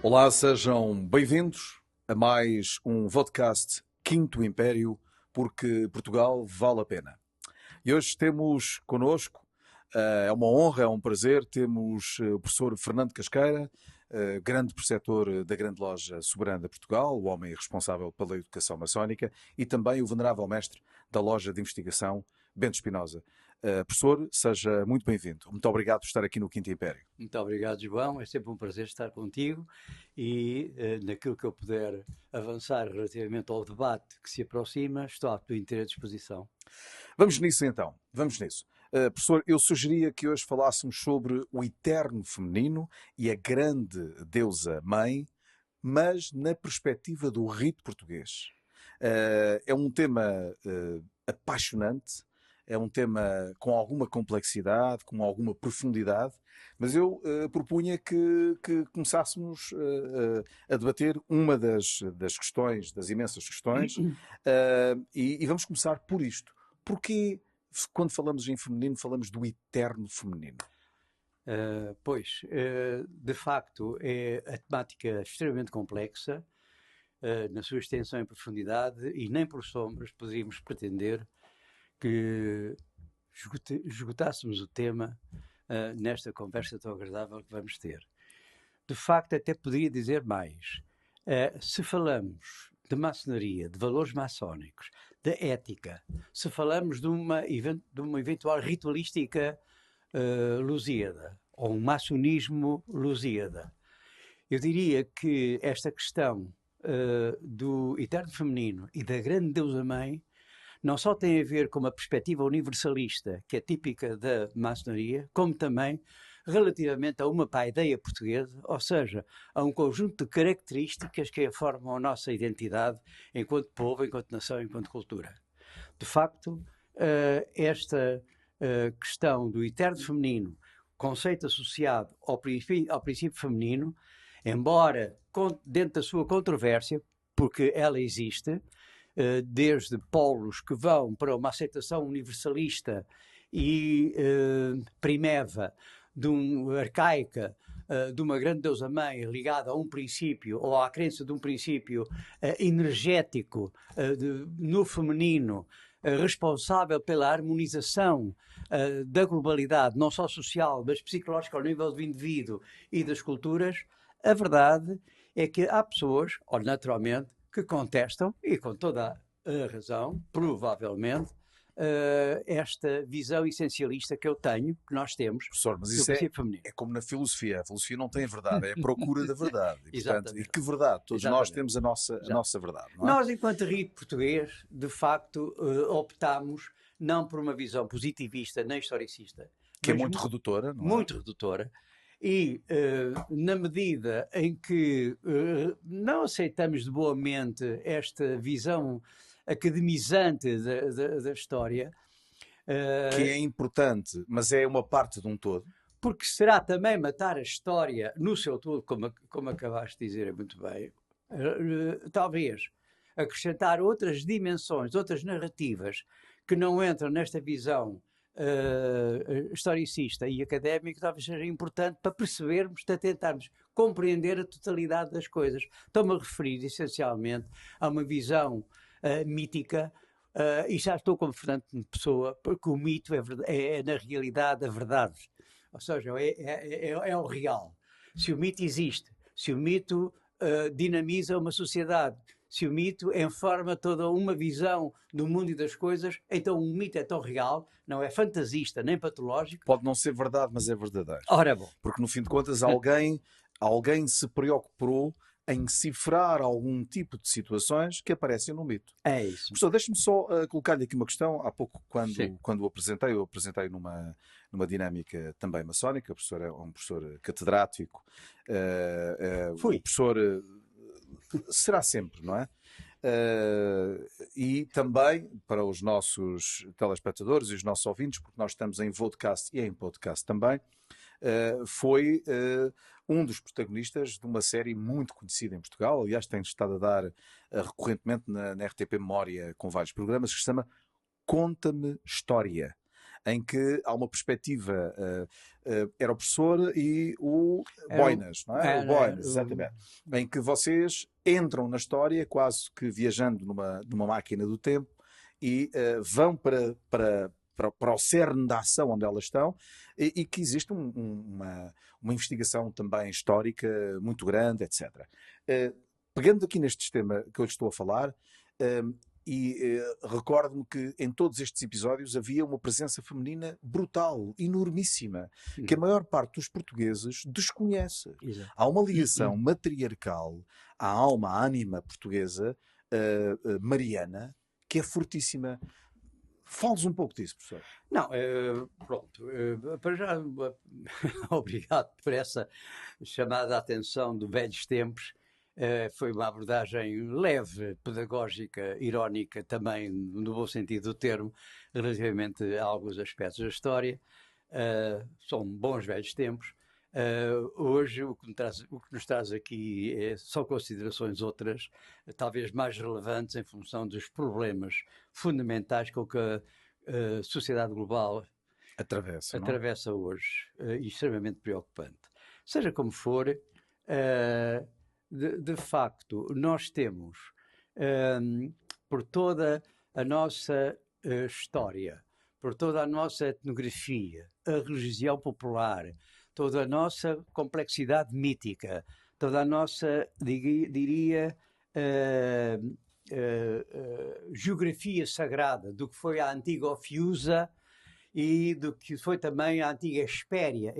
Olá, sejam bem-vindos a mais um podcast Quinto Império, porque Portugal vale a pena. E hoje temos connosco, é uma honra, é um prazer, temos o professor Fernando Casqueira, grande preceptor da Grande Loja Soberana de Portugal, o homem responsável pela educação maçónica, e também o venerável mestre da Loja de Investigação, Bento Espinosa. Professor, seja muito bem-vindo. Muito obrigado por estar aqui no Quinto Império. Muito obrigado, João. É sempre um prazer estar contigo e naquilo que eu puder avançar relativamente ao debate que se aproxima, estou à tua inteira disposição. Vamos nisso então, vamos nisso. Professor, eu sugeria que hoje falássemos sobre o eterno feminino e a grande deusa mãe, mas na perspectiva do rito português. É um tema apaixonante, é um tema com alguma complexidade, com alguma profundidade, mas eu propunha que começássemos a debater uma das questões, das imensas questões, e vamos começar por isto. Porquê, quando falamos em feminino, falamos do eterno feminino? De facto, é a temática extremamente complexa, na sua extensão e profundidade, e nem por sombras poderíamos pretender que esgotássemos o tema nesta conversa tão agradável que vamos ter. De facto, até poderia dizer mais. Se falamos de maçonaria, de valores maçónicos, de ética, se falamos de uma eventual ritualística lusíada, ou um maçonismo lusíada, eu diria que esta questão do eterno feminino e da grande deusa-mãe não só tem a ver com uma perspectiva universalista, que é típica da maçonaria, como também relativamente a uma paideia portuguesa, ou seja, a um conjunto de características que formam a nossa identidade enquanto povo, enquanto nação, enquanto cultura. De facto, esta questão do eterno feminino, conceito associado ao princípio feminino, embora dentro da sua controvérsia, porque ela existe, desde polos que vão para uma aceitação universalista e primeva, arcaica, de uma grande deusa-mãe ligada a um princípio ou à crença de um princípio energético no feminino, responsável pela harmonização da globalidade, não só social, mas psicológica ao nível do indivíduo e das culturas. A verdade é que há pessoas, naturalmente, que contestam, e com toda a razão, provavelmente, esta visão essencialista que eu tenho, que nós temos, Professor, mas do isso princípio feminino. é como na filosofia. A filosofia não tem a verdade, é a procura da verdade. E, portanto, e Exatamente. que verdade? Todos nós Exatamente. temos a nossa verdade, não é? Nós, enquanto rito português, de facto, optámos não por uma visão positivista nem historicista. Que é mas muito redutora, não é? Muito redutora. E, na medida em que não aceitamos de boa mente esta visão academizante da história, Que é importante, mas é uma parte de um todo. porque será também matar a história no seu todo, como acabaste de dizer muito bem, talvez acrescentar outras dimensões, outras narrativas que não entram nesta visão historicista e académica, talvez seja importante para percebermos, para tentarmos compreender a totalidade das coisas. Estou-me a referir essencialmente a uma visão mítica, e já estou como Fernando Pessoa, porque o mito é na realidade a verdade, ou seja, é o real. Se o mito existe, se o mito dinamiza uma sociedade, se o mito informa toda uma visão do mundo e das coisas, então o mito é tão real, não é fantasista nem patológico. Pode não ser verdade, mas é verdadeiro. Ora bom. Porque no fim de contas alguém se preocupou em cifrar algum tipo de situações que aparecem no mito. É isso. Professor, deixe-me só colocar-lhe aqui uma questão. Há pouco, quando o apresentei, eu apresentei numa dinâmica também maçónica. O professor é um professor catedrático. Fui. O professor será sempre, não é? E também para os nossos telespectadores e os nossos ouvintes, porque nós estamos em vodcast e em podcast também, foi um dos protagonistas de uma série muito conhecida em Portugal. Aliás, tem estado a dar recorrentemente na RTP Memória com vários programas, que se chama Conta-me História. em que há uma perspectiva, era o professor e o Era um- Boinas, não é? O era Boinas, um- exatamente. Em que vocês entram na história quase que viajando numa máquina do tempo e vão para o cerne da ação onde elas estão e que existe uma investigação também histórica muito grande, etc. Pegando aqui neste sistema que eu lhe estou a falar, recordo-me que em todos estes episódios havia uma presença feminina brutal, enormíssima, que a maior parte dos portugueses desconhece. Exato. Há uma ligação matriarcal à alma, à ânima portuguesa, mariana, que é fortíssima. Fales um pouco disso, professor. Não, pronto. Para já, obrigado por essa chamada atenção de velhos tempos. Foi uma abordagem leve, pedagógica, irónica, também no bom sentido do termo, relativamente a alguns aspectos da história. São bons velhos tempos. Hoje o que nos traz aqui são considerações outras, talvez mais relevantes em função dos problemas fundamentais com que a sociedade global atravessa hoje, e extremamente preocupante. Seja como for, de facto, nós temos, por toda a nossa história, por toda a nossa etnografia, a religião popular, toda a nossa complexidade mítica, toda a nossa, diria, geografia sagrada do que foi a antiga Ofiusa e do que foi também a antiga Hespéria,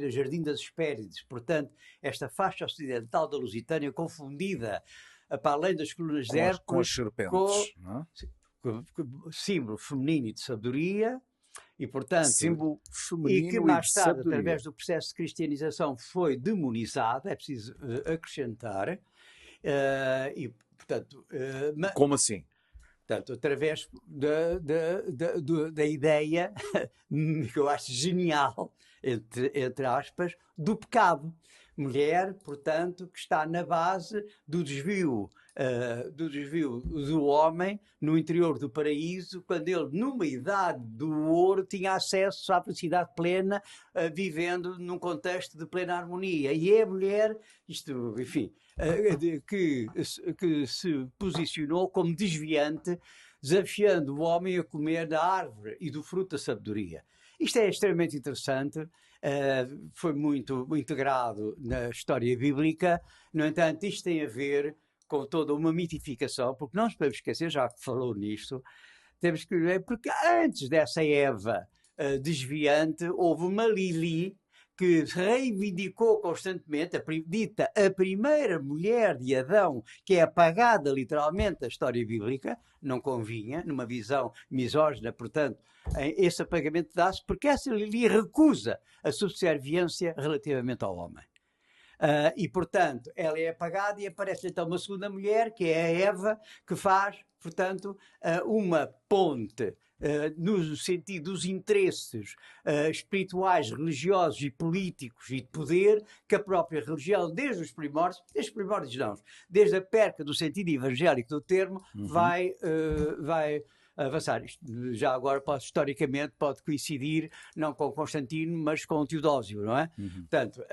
Jardim das Hespérides. Portanto, esta faixa ocidental da Lusitânia confundida para além das colunas de Hércules com as serpentes, não é? Símbolo feminino e de sabedoria. E, portanto, símbolo feminino e que mais e de tarde, sabedoria. através do processo de cristianização, foi demonizado, é preciso acrescentar. E, portanto, como assim? Portanto, através da ideia, que eu acho genial, entre aspas, do pecado. Mulher, portanto, que está na base do desvio do homem no interior do paraíso, quando ele, numa idade do ouro, tinha acesso à felicidade plena, vivendo num contexto de plena harmonia. E é a mulher, isto, enfim, que se posicionou como desviante, desafiando o homem a comer da árvore e do fruto da sabedoria. Isto é extremamente interessante, foi muito integrado na história bíblica. No entanto, isto tem a ver com toda uma mitificação, porque não nos podemos esquecer, já que falou nisto, temos que ver, porque antes dessa Eva desviante, houve uma Lili que reivindicou constantemente, a primeira mulher de Adão, que é apagada literalmente da história bíblica, não convinha, numa visão misógina, portanto, esse apagamento dá-se porque essa Lili recusa a subserviência relativamente ao homem. E, portanto, ela é apagada e aparece então uma segunda mulher, que é a Eva, que faz, portanto, uma ponte no sentido dos interesses espirituais, religiosos e políticos e de poder que a própria religião, desde os primórdios não, desde a perca do sentido evangélico do termo, vai avançar. Isto, já agora, historicamente, pode coincidir não com Constantino, mas com Teodósio, não é? Portanto,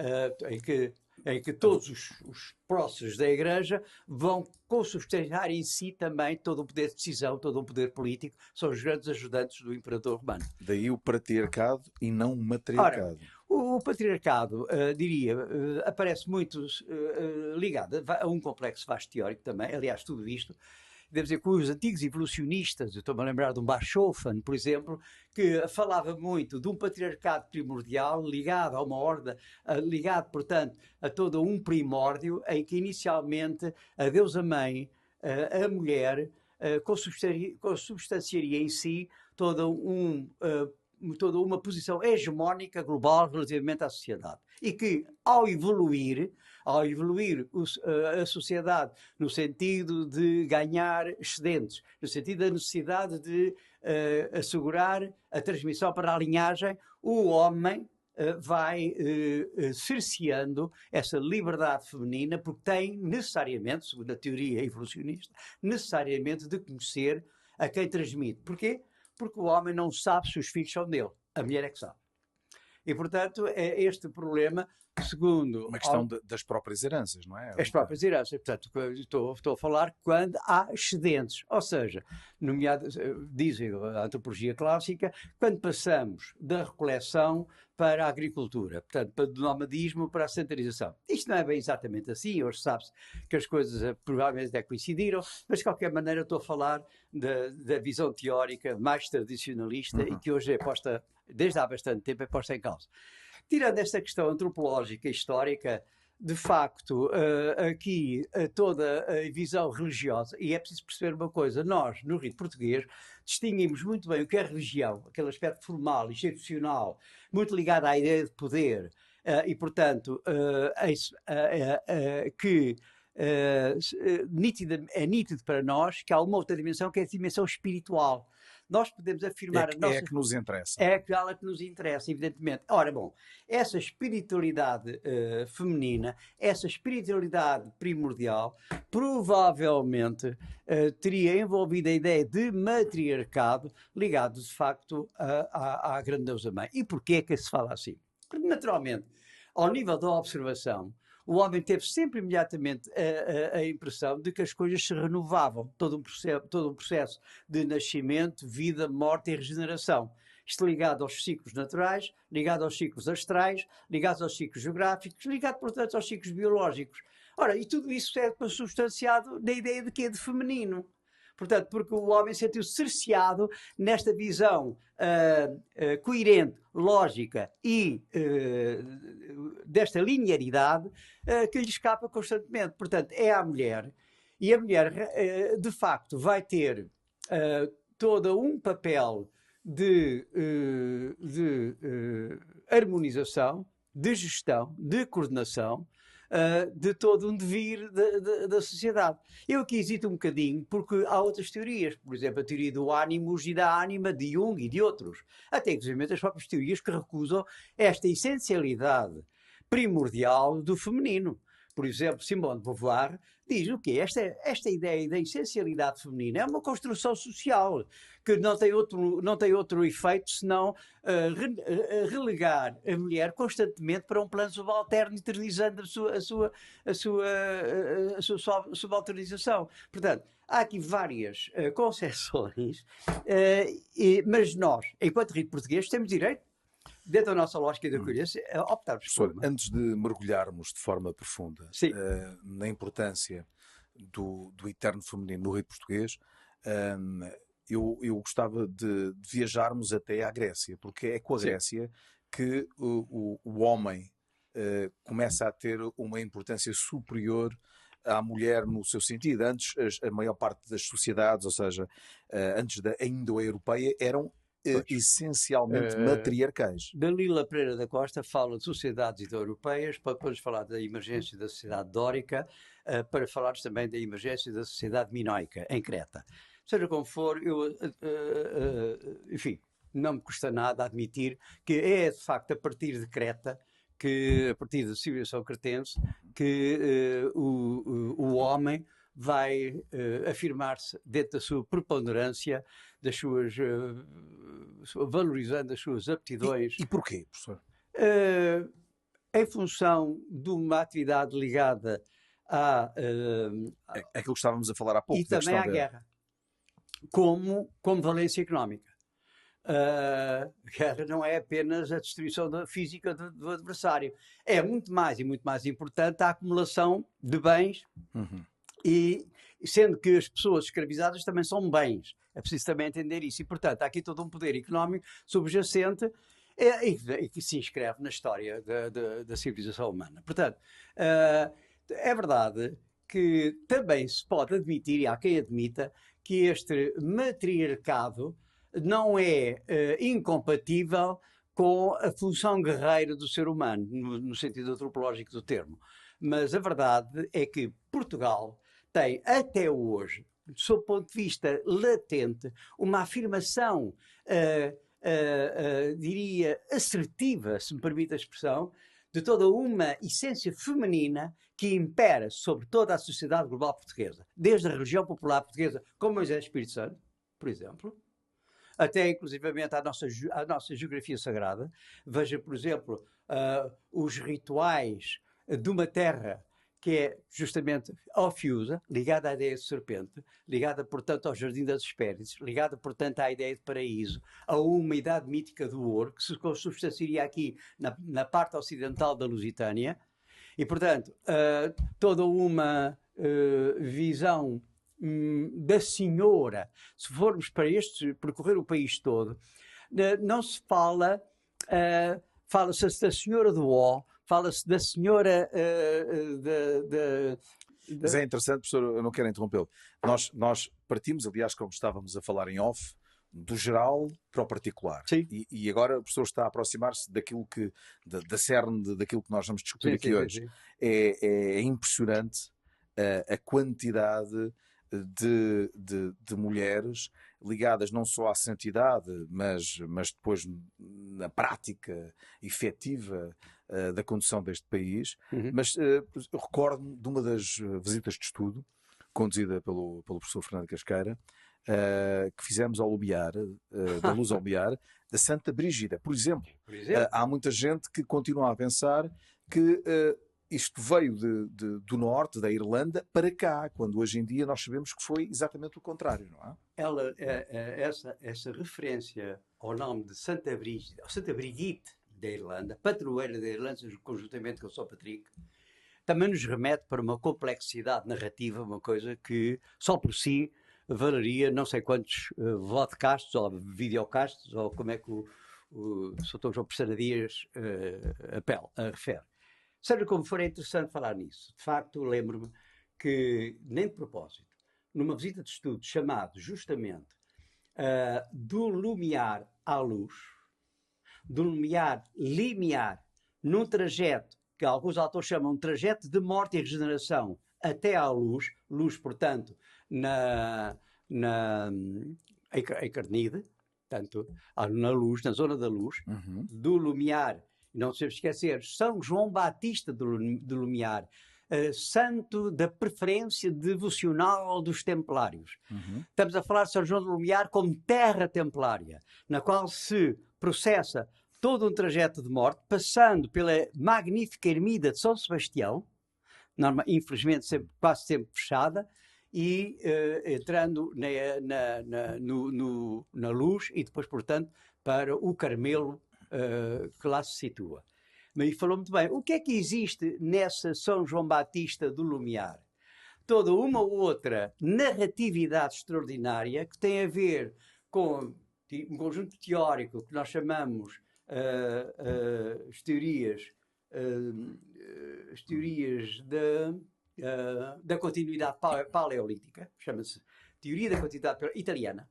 em que todos os próceres da Igreja vão consubstanciar em si também todo o poder de decisão, todo o poder político, são os grandes ajudantes do imperador romano. Daí o patriarcado e não o matriarcado. Ora, o patriarcado, diria, aparece muito ligado a um complexo vasto teórico também. Aliás, tudo isto, devo dizer que os antigos evolucionistas, eu estou-me a lembrar de um Bachofen, por exemplo, que falava muito de um patriarcado primordial ligado a uma ordem, ligado, portanto, a todo um primórdio, em que inicialmente a deusa-mãe, a mulher, consubstanciaria em si toda uma posição hegemónica global relativamente à sociedade. E que, ao evoluir a sociedade no sentido de ganhar excedentes, no sentido da necessidade de assegurar a transmissão para a linhagem, o homem vai cerceando essa liberdade feminina, porque tem necessariamente, segundo a teoria evolucionista, necessariamente de conhecer a quem transmite. Porquê? Porque o homem não sabe se os filhos são dele. A mulher é que sabe. E, portanto, é este problema, segundo... Uma questão das próprias heranças, não é? As próprias heranças. Portanto, estou a falar quando há excedentes. Ou seja, dizem a antropologia clássica, quando passamos da recoleção para a agricultura, portanto, do nomadismo para a sedentarização. Isto não é bem exatamente assim, hoje sabe-se que as coisas provavelmente até coincidiram, mas de qualquer maneira estou a falar da visão teórica mais tradicionalista e que hoje é posta, desde há bastante tempo, é posta em causa. Tirando esta questão antropológica e histórica, de facto, aqui toda a visão religiosa, e é preciso perceber uma coisa, nós, no rito português, distinguimos muito bem o que é religião, aquele aspecto formal, institucional, muito ligado à ideia de poder, e, portanto, que é nítido para nós que há uma outra dimensão, que é a dimensão espiritual. Nós podemos afirmar a que nos interessa. É aquela que nos interessa, evidentemente. Ora, bom, essa espiritualidade feminina, essa espiritualidade primordial, provavelmente teria envolvido a ideia de matriarcado ligado, de facto, à grande deusa mãe. E porquê é que se fala assim? Porque, naturalmente, ao nível da observação, o homem teve sempre imediatamente a impressão de que as coisas se renovavam, todo um processo de nascimento, vida, morte e regeneração. Isto ligado aos ciclos naturais, ligado aos ciclos astrais, ligado aos ciclos geográficos, ligado, portanto, aos ciclos biológicos. Ora, e tudo isso é substanciado na ideia de quê? De feminino. Portanto, porque o homem sentiu-se cerceado nesta visão coerente, lógica e desta linearidade que lhe escapa constantemente. Portanto, é a mulher, e a mulher, de facto, vai ter todo um papel de harmonização, de gestão, de coordenação, de todo um devir da sociedade. Eu aqui hesito um bocadinho, porque há outras teorias, por exemplo, a teoria do ânimos e da ânima de Jung e de outros, até inclusive as próprias teorias que recusam esta essencialidade primordial do feminino. Por exemplo, Simone de Beauvoir diz o quê? Esta ideia da essencialidade feminina é uma construção social que não tem outro efeito senão relegar a mulher constantemente para um plano subalterno, eternizando a sua subalternização. Portanto, há aqui várias concepções, mas nós, enquanto rito português, temos direito, dentro da nossa lógica da coerência, optarmos por... Antes de mergulharmos de forma profunda na importância do eterno feminino no rito português, eu gostava de viajarmos até à Grécia, porque é com a Grécia que o homem começa a ter uma importância superior à mulher no seu sentido. Antes, a maior parte das sociedades, ou seja, antes da indo-europeia, eram essencialmente matriarcais. Dalila Pereira da Costa fala de sociedades indo-europeias, para depois falar da emergência da sociedade dórica, para falarmos também da emergência da sociedade minoica, em Creta. Seja como for, enfim, não me custa nada admitir que é, de facto, a partir de Creta, a partir da civilização cretense, que o homem vai afirmar-se dentro da sua preponderância, valorizando as suas aptidões. E porquê, professor? Em função de uma atividade ligada aquilo que estávamos a falar há pouco. E também à guerra, como valência económica. A guerra não é apenas a destruição física do adversário. É muito mais importante a acumulação de bens, e sendo que as pessoas escravizadas também são bens. É preciso também entender isso. E, portanto, há aqui todo um poder económico subjacente e que se inscreve na história da civilização humana. Portanto, é verdade que também se pode admitir, e há quem admita, que este matriarcado não é incompatível com a função guerreira do ser humano, no sentido antropológico do termo. Mas a verdade é que Portugal tem, até hoje, sob o ponto de vista latente, uma afirmação, diria, assertiva, se me permite a expressão, de toda uma essência feminina que impera sobre toda a sociedade global portuguesa, desde a religião popular portuguesa, como Moisés Espírito Santo, por exemplo, até inclusivamente à nossa geografia sagrada. Veja, por exemplo, os rituais de uma terra que é justamente Ophiusa, ligada à ideia de serpente, ligada, portanto, ao Jardim das Hespérides, ligada, portanto, à ideia de paraíso, a uma idade mítica do ouro, que se consubstanciaria aqui na parte ocidental da Lusitânia, e, portanto, toda uma visão da senhora. Se formos para percorrer o país todo, não se fala-se da senhora do Ó, fala-se da senhora Mas é interessante, professor, eu não quero interrompê-lo. Nós partimos, aliás, como estávamos a falar em off, do geral para o particular. Sim. E agora o professor está a aproximar-se daquilo da cerne daquilo que nós vamos discutir aqui hoje. Sim. É impressionante a quantidade de mulheres ligadas não só à santidade, mas depois na prática efetiva da condução deste país. Mas eu recordo-me de uma das visitas de estudo conduzida pelo professor Fernando Casqueira, que fizemos ao Lumiar, da Luz ao Lumiar, da Santa Brígida. Por exemplo, há muita gente que continua a pensar que isto veio do norte, da Irlanda, para cá, quando hoje em dia nós sabemos que foi exatamente o contrário, não é? Essa referência ao nome de Santa Brígida, ou Santa Brigitte da Irlanda, padroeira da Irlanda, conjuntamente com o São Patrick, também nos remete para uma complexidade narrativa, uma coisa que só por si valeria não sei quantos vodcasts ou videocasts, ou como é que o Sr. João Pessana Dias refere. Seja como for, é interessante falar nisso. De facto, lembro-me que, nem de propósito, numa visita de estudo chamado justamente do lumiar à luz, do lumiar limiar, num trajeto que alguns autores chamam de trajeto de morte e regeneração até à luz, portanto, em Carnide, portanto, na luz, na zona da luz, do lumiar. Não se deve esquecer, São João Batista de Lumiar, santo da preferência devocional dos templários. Estamos a falar de São João de Lumiar como terra templária, na qual se processa todo um trajeto de morte, passando pela magnífica ermida de São Sebastião, infelizmente quase sempre fechada, e entrando na luz e depois, portanto, para o Carmelo, que lá se situa. Mas falou muito bem. O que é que existe nessa São João Batista do Lumiar? Toda uma ou outra narratividade extraordinária que tem a ver com um conjunto teórico que nós chamamos as teorias da continuidade paleolítica, chama-se Teoria da Continuidade Italiana,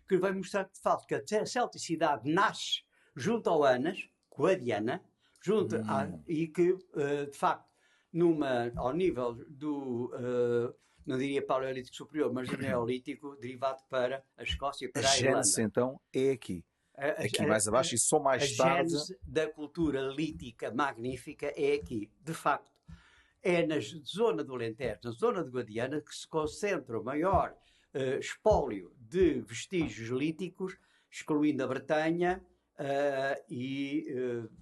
que vai mostrar de facto que a celticidade nasce junto ao Anas, com a Diana, e que, de facto, ao nível do, não diria paleolítico superior, mas do neolítico, derivado para a Escócia e para a Irlanda. A gênese, então, é aqui. Aqui mais abaixo e só mais tarde... A gênese da cultura lítica magnífica é aqui. De facto, é na zona do Alentejo, na zona de Guadiana, que se concentra o maior espólio de vestígios líticos, excluindo a Bretanha,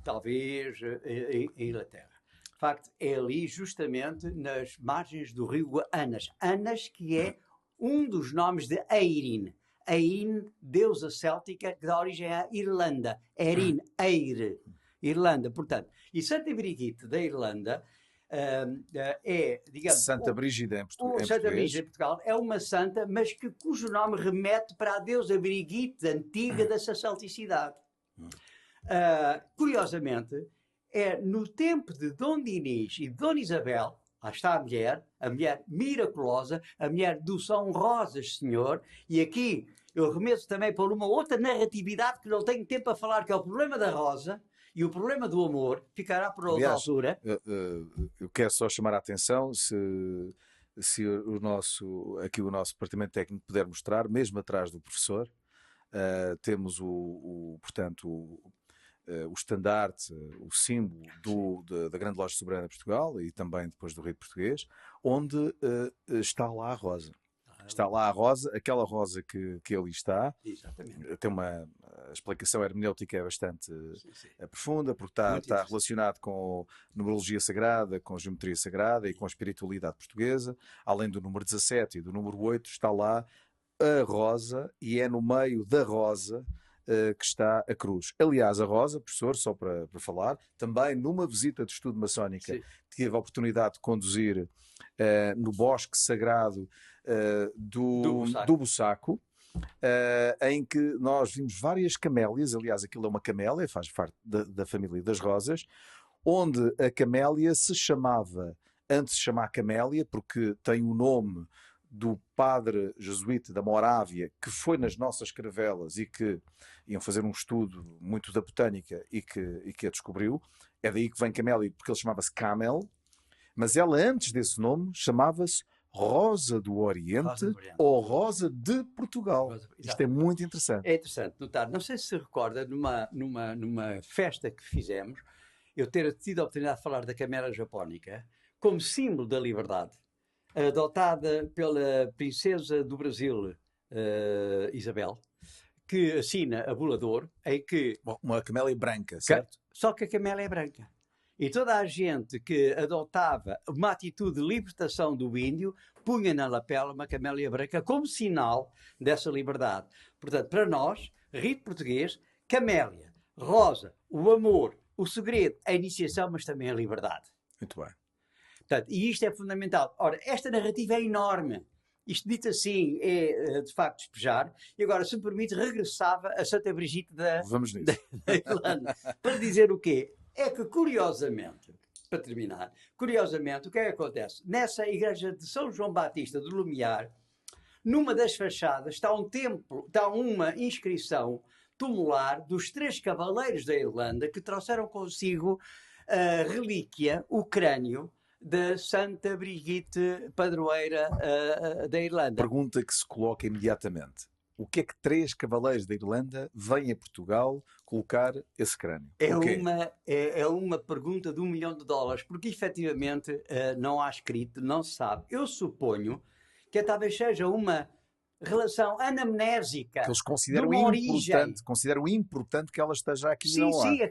talvez a Inglaterra. De facto, é ali justamente nas margens do rio Anas. Anas, que é um dos nomes de Eirinn. Eirinn, deusa céltica, que dá origem à Irlanda. Eirinn, Eire, Irlanda, portanto. E Santa Brigitte da Irlanda é, digamos... Santa Brígida em português. Santa Brígida em Portugal é uma santa, mas cujo nome remete para a deusa Brigitte, antiga dessa celticidade. Curiosamente, é no tempo de Dom Dinis e de Dona Isabel, lá está a mulher miraculosa, a mulher do São Rosas Senhor, e aqui eu remeto também para uma outra narratividade que não tenho tempo a falar, que é o problema da rosa e o problema do amor, ficará por outra altura. Eu quero só chamar a atenção, se o nosso departamento técnico puder mostrar, mesmo atrás do professor, temos portanto, o estandarte, o símbolo da Grande Loja Soberana de Portugal e também depois do Rei Português, onde está lá a rosa. Está lá a rosa, aquela rosa que ali está. Exatamente. Tem uma a explicação hermenêutica é bastante Sim. profunda, porque Muito está interessante. relacionado com numerologia sagrada, com geometria sagrada e com a espiritualidade portuguesa. Além do número 17 e do número 8, está lá a rosa e é no meio da rosa que está a cruz. Aliás, a rosa, professor, só para falar, também numa visita de estudo maçónica, Sim. tive a oportunidade de conduzir no bosque sagrado do Bussaco, em que nós vimos várias camélias, aliás, aquilo é uma camélia, faz parte da família das rosas, onde a camélia se chamava, antes de se chamar camélia, porque tem o nome do padre jesuíta da Morávia, que foi nas nossas caravelas e que iam fazer um estudo muito da botânica e que a descobriu. É daí que vem camélia, porque ele chamava-se Camel, mas ela, antes desse nome, chamava-se Rosa do Oriente ou Rosa de Portugal. Isto é muito interessante. É interessante notar, não sei se recorda, numa festa que fizemos, eu ter tido a oportunidade de falar da Camélia Japónica como símbolo da liberdade, adotada pela princesa do Brasil, Isabel, que assina a bula de ouro, em que... Bom, uma camélia branca, certo? Só que a camélia é branca. E toda a gente que adotava uma atitude de libertação do índio punha na lapela uma camélia branca como sinal dessa liberdade. Portanto, para nós, rito português, camélia, rosa, o amor, o segredo, a iniciação, mas também a liberdade. Muito bem. Portanto, e isto é fundamental. Ora, esta narrativa é enorme. Isto dito assim é de facto despejar. E agora, se me permite, regressava a Santa Brigitte da Irlanda. Para dizer o quê? É que, curiosamente, para terminar, curiosamente, o que é que acontece? Nessa igreja de São João Batista de Lumiar, numa das fachadas está um templo, está uma inscrição tumular dos 3 cavaleiros da Irlanda que trouxeram consigo a relíquia, o crânio da Santa Brigitte, padroeira da Irlanda. Pergunta que se coloca imediatamente. O que é que 3 cavaleiros da Irlanda vêm a Portugal colocar esse crânio? É uma pergunta de $1 milhão, porque efetivamente não há escrito, não se sabe. Eu suponho que talvez seja uma relação anamnésica. Que eles consideram importante que ela esteja aqui e não lá. Sim, a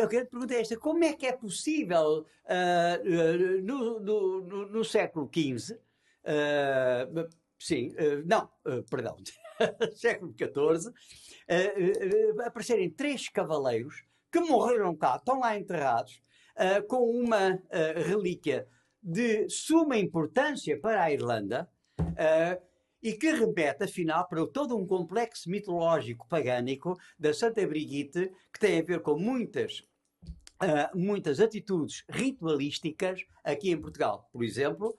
grande pergunta é esta: como é que é possível no século XV, século XIV, aparecerem 3 cavaleiros que morreram cá, estão lá enterrados, com uma relíquia de suma importância para a Irlanda, e que remete, afinal, para todo um complexo mitológico pagânico da Santa Brigitte, que tem a ver com muitas atitudes ritualísticas aqui em Portugal. Por exemplo,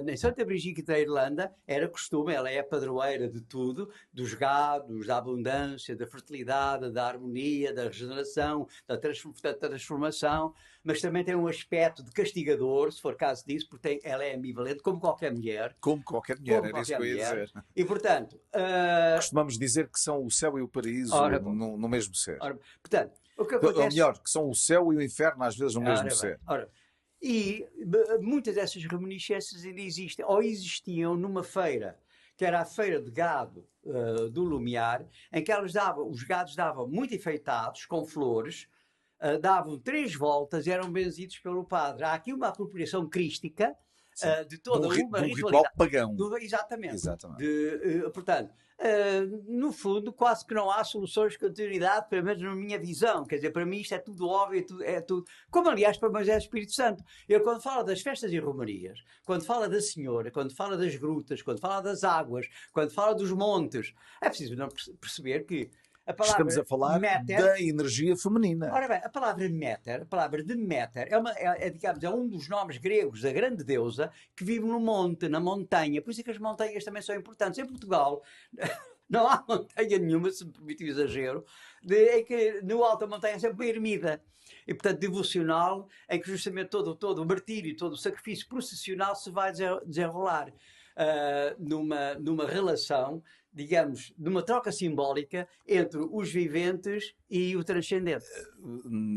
na Santa Brigitte da Irlanda era costume, ela é a padroeira de tudo, dos gados, da abundância, da fertilidade, da harmonia, da regeneração, da transformação, mas também tem um aspecto de castigador, se for caso disso, porque ela é ambivalente, como qualquer mulher. Como qualquer mulher, era isso que eu ia dizer. E, portanto... Costumamos dizer que são o céu e o paraíso no mesmo ser. Portanto, o que acontece... Ou melhor, que são o céu e o inferno às vezes no mesmo ser. E muitas dessas reminiscências ainda existem, ou existiam numa feira, que era a feira de gado do Lumiar, em que os gados davam muito enfeitados, com flores, davam 3 voltas e eram benzidos pelo padre. Há aqui uma apropriação crística de toda uma ritual pagão. Exatamente. Portanto, no fundo, quase que não há soluções de continuidade, pelo menos na minha visão. Quer dizer, para mim isto é tudo óbvio, é tudo... Como, aliás, para Moisés é o Espírito Santo. Eu, quando falo das festas e romarias, quando falo da Senhora, quando falo das grutas, quando falo das águas, quando falo dos montes, é preciso não perceber que estamos a falar da energia feminina. Ora bem, a palavra de Méter, digamos, é um dos nomes gregos da grande deusa que vive no monte, na montanha. Por isso é que as montanhas também são importantes. Em Portugal não há montanha nenhuma, se me permite o exagero, em que no alto da montanha é sempre uma ermida. E, portanto, devocional, em que justamente todo o martírio, todo o sacrifício processional se vai desenrolar numa relação digamos, de uma troca simbólica entre os viventes e o transcendente.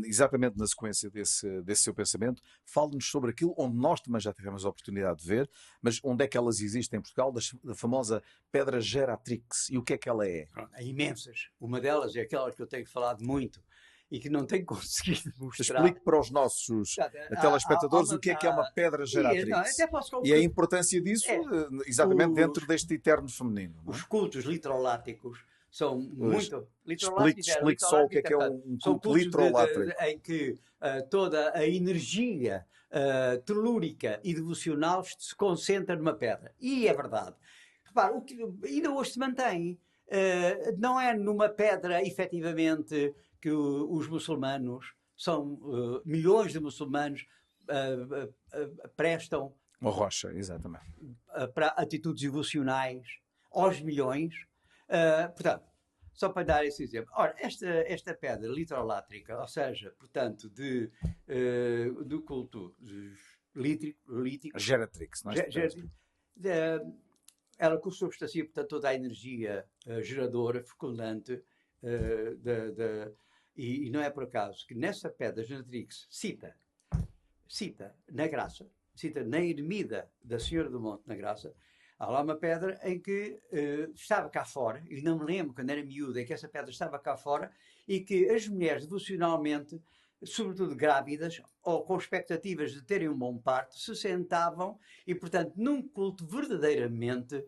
Exatamente na sequência desse seu pensamento, fale-nos sobre aquilo onde nós também já tivemos a oportunidade de ver, mas onde é que elas existem em Portugal, da famosa pedra Geratrix, e o que é que ela é? Há imensas. Uma delas é aquela que eu tenho falado muito e que não tenho conseguido mostrar. Explique para os nossos telespectadores o que é uma pedra Geratrix e a importância disso exatamente dentro deste eterno feminino. Não é? Os cultos litroláticos são muito... Explique só o que é um culto litrolátrico. Em que toda a energia telúrica e devocional se concentra numa pedra. E é verdade. Repara, o que ainda hoje se mantém. Não é numa pedra, efetivamente, que os muçulmanos, são milhões de muçulmanos, prestam uma rocha, exatamente, para atitudes devocionais aos milhões. Portanto, só para dar esse exemplo. Ora, esta pedra litrolátrica, ou seja, portanto, do culto lítico, Geratrix, não é? Ela consubstancia, portanto, toda a energia geradora, fecundante, e não é por acaso que nessa pedra Geratrix cita na Graça, cita na Ermida da Senhora do Monte, na Graça, há lá uma pedra em que estava cá fora, e não me lembro quando era miúda, em que essa pedra estava cá fora, e que as mulheres devocionalmente, sobretudo grávidas, ou com expectativas de terem um bom parto, se sentavam e, portanto, num culto verdadeiramente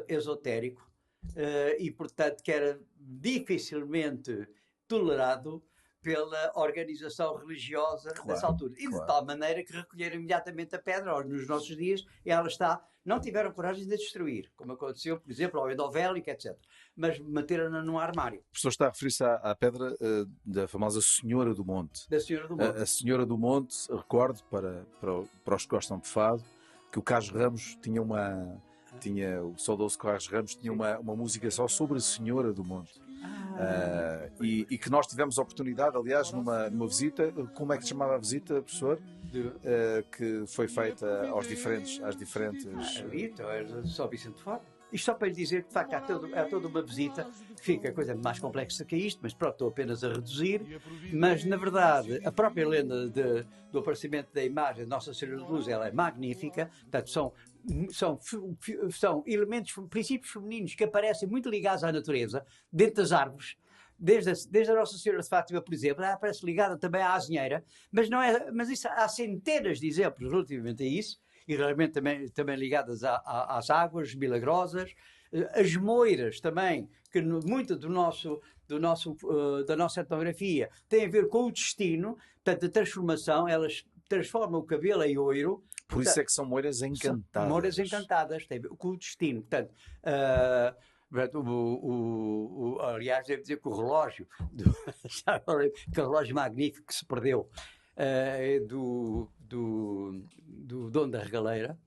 esotérico, e, portanto, que era dificilmente tolerado pela organização religiosa dessa altura. E de tal maneira que recolheram imediatamente a pedra, nos nossos dias, e ela está... Não tiveram coragem de a destruir, como aconteceu, por exemplo, ao Endovélico, etc. Mas meteram-na num armário. O professor está a referir-se à pedra da famosa Senhora do Monte. Da Senhora do Monte. A Senhora do Monte, recordo, para os que gostam de fado, que o Carlos Ramos o saudoso Carlos Ramos tinha uma música só sobre a Senhora do Monte. E que nós tivemos a oportunidade, aliás, numa visita. Como é que se chamava a visita, professor? Que foi feita às diferentes... É só Vicente Fora. Isto só para lhe dizer que, de facto, há toda uma visita, fica a coisa mais complexa que isto, mas pronto, estou apenas a reduzir. Mas, na verdade, a própria lenda do aparecimento da imagem de Nossa Senhora de Luz, ela é magnífica. Portanto, são elementos, princípios femininos que aparecem muito ligados à natureza, dentro das árvores. Desde a Nossa Senhora de Fátima, por exemplo, ela aparece ligada também à azinheira, mas isso, há centenas de exemplos relativamente a isso, e realmente também ligadas às águas milagrosas, as moiras também, que muito da nossa etnografia tem a ver com o destino, portanto, a transformação, elas transformam o cabelo em ouro. Por isso é que são moiras encantadas. Moiras encantadas, tem a ver com o destino. Portanto, aliás, devo dizer que o relógio, que relógio magnífico que se perdeu, do dono da regaleira,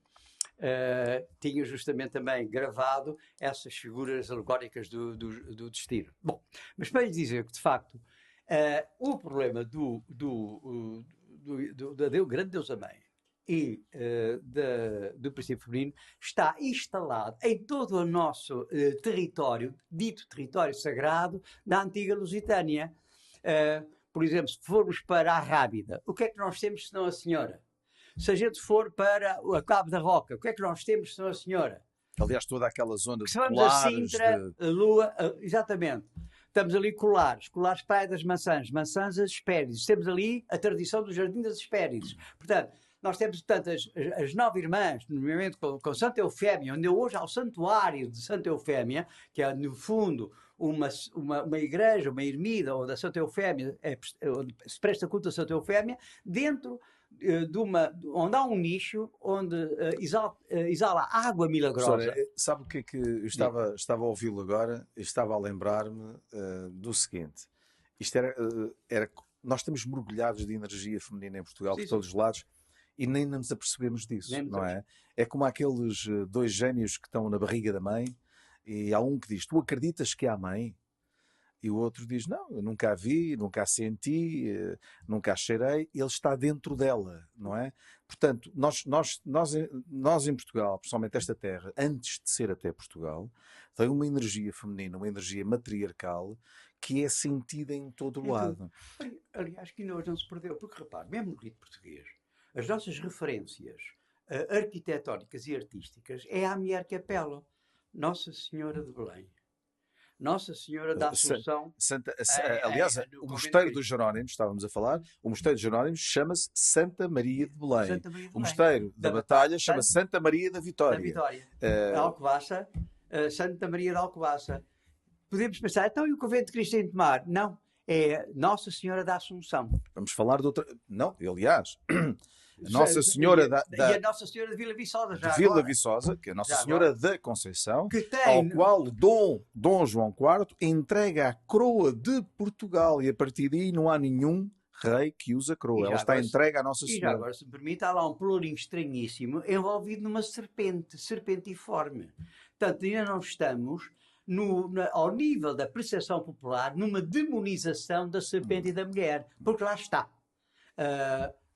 tinha justamente também gravado essas figuras alegóricas do destino. Bom, mas para lhe dizer que, de facto, o problema da grande deusa mãe e do princípio feminino está instalado em todo o nosso território, dito território sagrado, da antiga Lusitânia. Por exemplo, se formos para a Rábida, o que é que nós temos senão a Senhora? Se a gente for para o Cabo da Roca, o que é que nós temos senão a Senhora? Aliás, toda aquela zona de colares... a Sintra, a Lua, exatamente. Estamos ali colares Praia das Maçãs as Hespérides. Temos ali a tradição do Jardim das Hespérides. Portanto, nós temos, portanto, as 9 irmãs, nomeadamente com Santa Eufémia, onde hoje há o santuário de Santa Eufémia, que é, no fundo, uma igreja, uma ermida, onde a Santa Eufémia, onde se presta culto a Santa Eufémia, dentro onde há um nicho onde exala água milagrosa. Sabe o que é que eu estava a ouvi-lo agora? Eu estava a lembrar-me do seguinte. Isto era... Nós estamos mergulhados de energia feminina em Portugal, por todos os lados, e nem nos apercebemos disso, não é? É como aqueles 2 gêmeos que estão na barriga da mãe, e há um que diz: tu acreditas que há mãe? E o outro diz, não, eu nunca a vi, nunca a senti, nunca a cheirei. Ele está dentro dela, não é? Portanto, nós em Portugal, principalmente esta terra, antes de ser até Portugal, tem uma energia feminina, uma energia matriarcal, que é sentida em todo o lado. Aliás, que ainda hoje não se perdeu, porque repare, mesmo no rito português, as nossas referências arquitetónicas e artísticas é a mulher que apela. Nossa Senhora de Belém, Nossa Senhora da Assunção. Aliás, o Mosteiro dos Jerónimos, estávamos a falar, o Mosteiro dos Jerónimos chama-se Santa Maria de Belém. Santa Maria de Belém. O Mosteiro da Batalha chama-se Santa Maria da Vitória. Da Vitória. Alcobaça, Santa Maria de Alcobaça. Podemos pensar, então e o Convento de Cristo em Tomar? Não, é Nossa Senhora da Assunção. Vamos falar de outra... Não, aliás... Nossa Senhora e a Nossa Senhora de Vila Viçosa, já de Vila agora. Viçosa, que é a Nossa Senhora da Conceição, que tem... ao qual Dom João IV entrega a coroa de Portugal, e a partir daí não há nenhum rei que use a coroa. Ela está entregue à Nossa Senhora. E já agora, se me permite, há lá um pelourinho estranhíssimo envolvido numa serpentiforme. Portanto, ainda não estamos ao nível da percepção popular numa demonização da serpente e da mulher, porque lá está.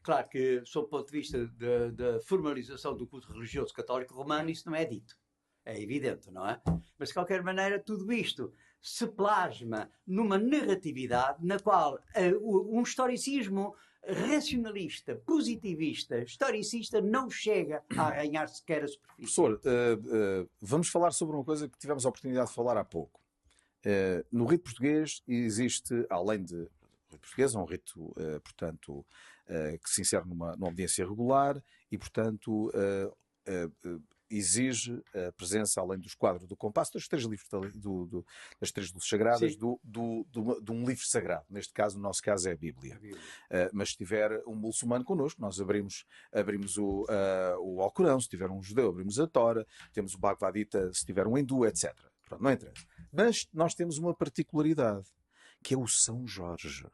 Claro que, sob o ponto de vista da formalização do culto religioso católico romano, isso não é dito. É evidente, não é? Mas, de qualquer maneira, tudo isto se plasma numa narratividade na qual um historicismo racionalista, positivista, historicista não chega a arranhar sequer a superfície. Professor, vamos falar sobre uma coisa que tivemos a oportunidade de falar há pouco. No rito português existe, além de... O rito português é um rito, portanto... que se insere numa obediência regular e, portanto, exige a presença, além dos quadros do compasso, das três luzes sagradas, de um livro sagrado. Neste caso, no nosso caso, é a Bíblia. Mas se tiver um muçulmano connosco, nós abrimos o Alcorão, se tiver um judeu, abrimos a Tora, temos o Bhagavad Gita, se tiver um hindu, etc. Pronto, não interessa. Mas nós temos uma particularidade, que é o São Jorge.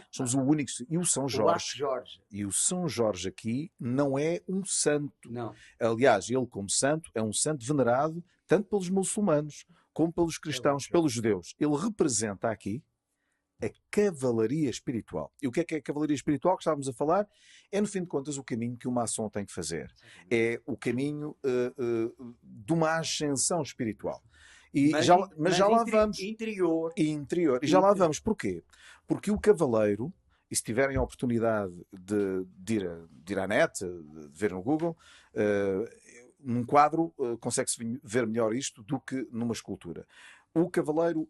Somos o único. E o São Jorge. E o São Jorge aqui não é um santo. Não. Aliás, ele, como santo, é um santo venerado tanto pelos muçulmanos como pelos cristãos, pelos judeus. Ele representa aqui a cavalaria espiritual. E o que é a cavalaria espiritual que estávamos a falar? É, no fim de contas, o caminho que o maçom tem que fazer. É o caminho de uma ascensão espiritual. Mas já lá vamos. Interior. E já lá vamos. Porquê? Porque o cavaleiro, e se tiverem a oportunidade de ir à net, de ver no Google, num quadro consegue-se ver melhor isto do que numa escultura. O cavaleiro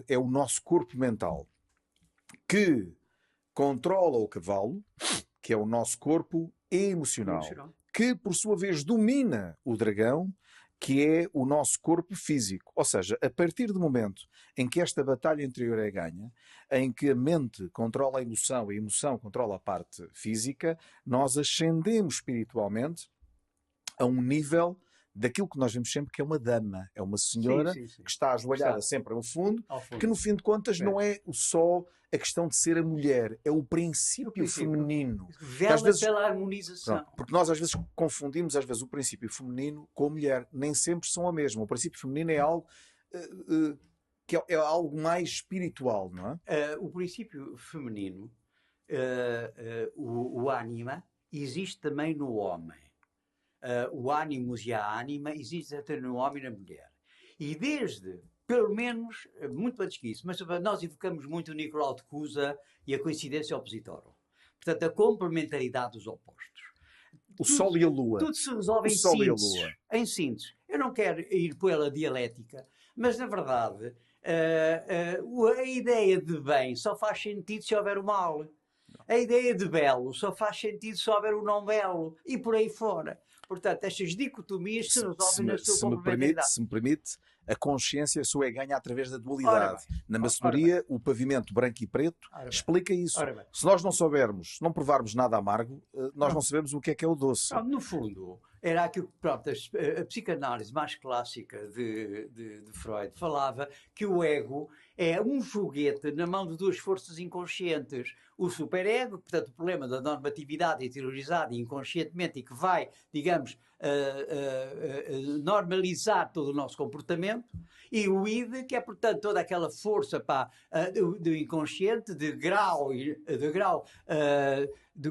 é o nosso corpo mental que controla o cavalo, que é o nosso corpo emocional, que por sua vez domina o dragão, que é o nosso corpo físico. Ou seja, a partir do momento em que esta batalha interior é ganha, em que a mente controla a emoção controla a parte física, nós ascendemos espiritualmente a um nível daquilo que nós vemos sempre que é uma dama, é uma senhora que está ajoelhada sempre ao fundo, que no fim de contas não é só a questão de ser a mulher, é o princípio feminino. Vela pela harmonização. Pronto, porque nós às vezes confundimos o princípio feminino com a mulher. Nem sempre são a mesma. O princípio feminino é algo que é algo mais espiritual, não é? O princípio feminino, o ânima, existe também no homem. O ânimos e a ânima existe até no homem e na mulher. E desde... Pelo menos, muito antes que isso, mas nós evocamos muito o Nicolau de Cusa e a coincidência opositória. Portanto, a complementaridade dos opostos. O Sol e a Lua. Tudo se resolve em síntese. Eu não quero ir pela dialética, mas, na verdade, a ideia de bem só faz sentido se houver o mal. A ideia de belo só faz sentido se houver o não belo. E por aí fora. Portanto, estas dicotomias se resolvem na sua complementaridade. Se me permite, a consciência só é ganha através da dualidade. Na maçonaria, o pavimento branco e preto explica isso. Se nós não soubermos, se não provarmos nada amargo, nós não sabemos o que é o doce. No fundo, era aquilo que a psicanálise mais clássica de Freud falava, que o ego é um foguete na mão de duas forças inconscientes. O superego, portanto, o problema da normatividade interiorizada inconscientemente e que vai, digamos, digamos, normalizar todo o nosso comportamento, e o id, que é, portanto, toda aquela força do inconsciente,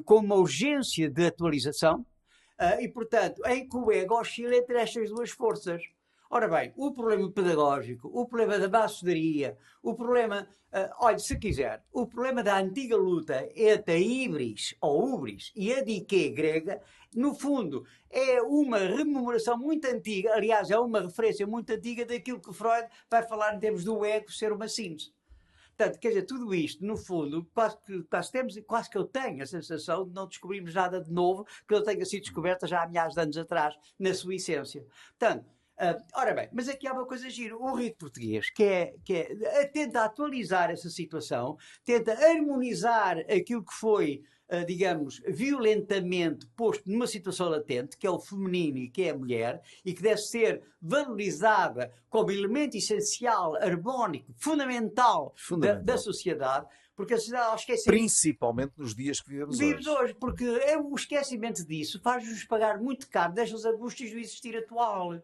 com uma urgência de atualização, e, portanto, em que o ego oscila entre estas duas forças. Ora bem, o problema pedagógico, o problema da maçonaria, o problema, olha, se quiser, o problema da antiga luta entre a híbris ou ubris e a diké grega, no fundo, é uma rememoração muito antiga, aliás, é uma referência muito antiga daquilo que Freud vai falar em termos do ego ser uma síntese. Portanto, quer dizer, tudo isto, no fundo, quase que eu tenho a sensação de não descobrirmos nada de novo, que não tenha sido descoberta já há milhares de anos atrás, na sua essência. Portanto, ora bem, mas aqui há uma coisa gira. O rito português, tenta atualizar essa situação, tenta harmonizar aquilo que foi, digamos, violentamente posto numa situação latente, que é o feminino e que é a mulher, e que deve ser valorizada como elemento essencial, harmónico, fundamental. Da sociedade, porque a sociedade esquece. Principalmente nos dias que vivemos hoje. Porque o esquecimento disso faz-nos pagar muito caro destas angústias do existir atual.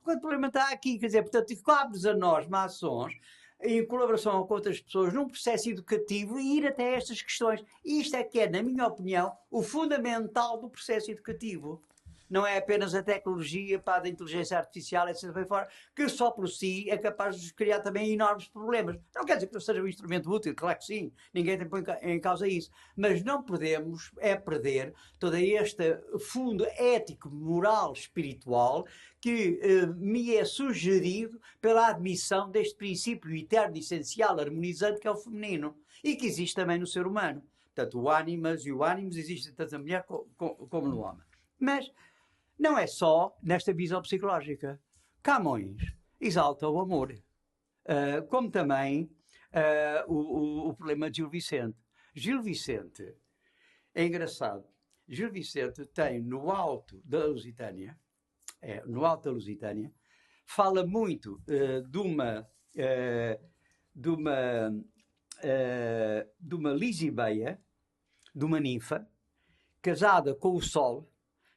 O problema está aqui, quer dizer, portanto, cabe-nos a nós, maçons, em colaboração com outras pessoas, num processo educativo e ir até estas questões. Isto é que é, na minha opinião, o fundamental do processo educativo. Não é apenas a tecnologia da inteligência artificial, etc., fora, que só por si é capaz de criar também enormes problemas. Não quer dizer que não seja um instrumento útil, claro que sim, ninguém tem em causa isso. Mas não podemos perder todo este fundo ético, moral, espiritual, que me é sugerido pela admissão deste princípio eterno, essencial, harmonizante, que é o feminino, e que existe também no ser humano. Portanto, o ânimas e o ânimos existem tanto na mulher como no homem. Mas não é só nesta visão psicológica. Camões exalta o amor, como também o problema de Gil Vicente. Gil Vicente, é engraçado, Gil Vicente tem no alto da Lusitânia, fala muito de uma Lisibeia, de uma ninfa, casada com o Sol,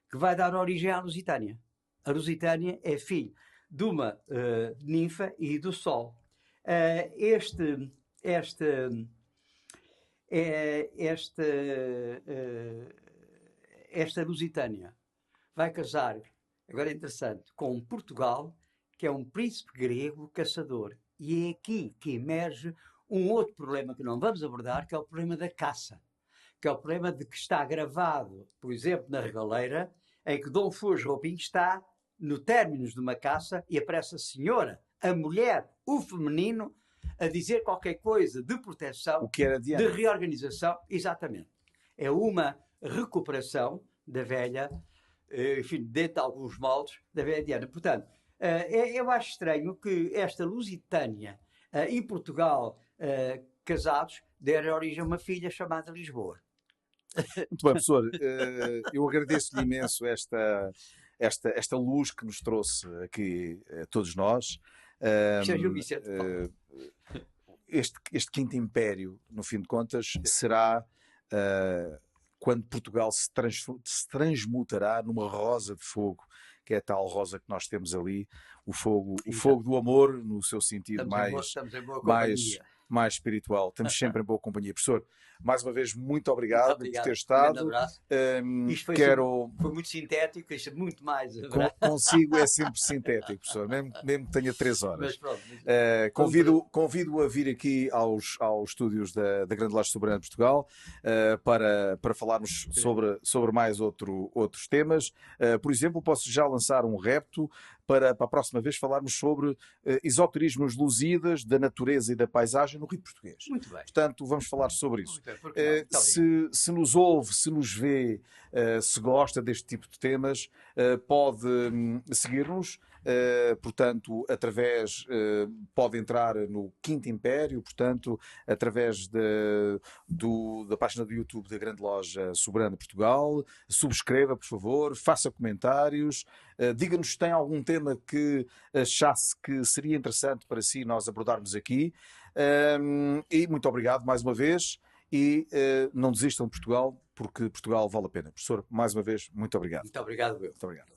que vai dar origem à Lusitânia. A Lusitânia é filho de uma ninfa e do Sol. Esta Lusitânia vai casar, agora é interessante, com Portugal, que é um príncipe grego caçador. E é aqui que emerge um outro problema que não vamos abordar, que é o problema da caça. Que é o problema de que está gravado, por exemplo, na Regaleira, em que Dom Fuas Roupinho está no término de uma caça e aparece a senhora, a mulher, o feminino, a dizer qualquer coisa de proteção, o que era de reorganização. Exatamente. É uma recuperação da velha, enfim, dentro de alguns moldes, da velha Diana. Portanto, eu acho estranho que esta Lusitânia, em Portugal, casados, deram origem a uma filha chamada Lisboa. Muito bem, professor. Eu agradeço-lhe imenso esta luz que nos trouxe aqui a todos nós. Este quinto império, no fim de contas, será quando Portugal se transmutará numa rosa de fogo, que é a tal rosa que nós temos ali, o fogo do amor, no seu sentido mais espiritual. Estamos sempre em boa companhia. Professor, mais uma vez, muito obrigado por ter estado. Isto foi muito sintético, isto é muito mais. Consigo é sempre sintético, professor, mesmo que tenha 3 horas. Mas pronto, convido a vir aqui aos estúdios da Grande Loja Soberana de Portugal para falarmos sobre mais outros temas. Por exemplo, posso já lançar um repto para a próxima vez falarmos sobre esoterismos lusíadas da natureza e da paisagem no rito português. Muito bem. Portanto, vamos falar sobre isso. Se nos ouve, se nos vê, se gosta deste tipo de temas, pode seguir-nos. Portanto, pode entrar no Quinto Império, portanto, através da página do YouTube da Grande Loja Soberana de Portugal. Subscreva, por favor, faça comentários, diga-nos se tem algum tema que achasse que seria interessante para si nós abordarmos aqui. E muito obrigado mais uma vez. E não desistam de Portugal, porque Portugal vale a pena. Professor, mais uma vez, muito obrigado. Muito obrigado, eu. Muito obrigado.